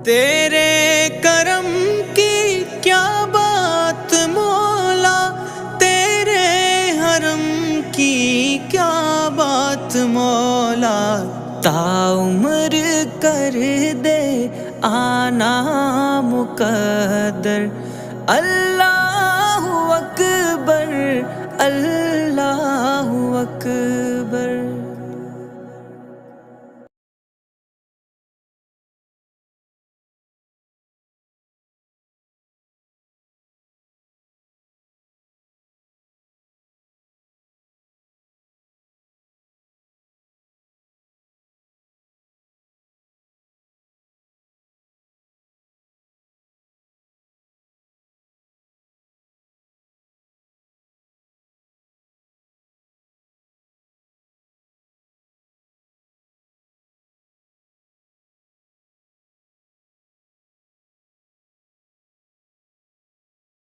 तेरे करम की क्या बात मौला, तेरे हरम की क्या बात मौला। ताउम्र कर दे आना मुकद्दर। अल्लाहु अकबर, अल्लाहु अकबर।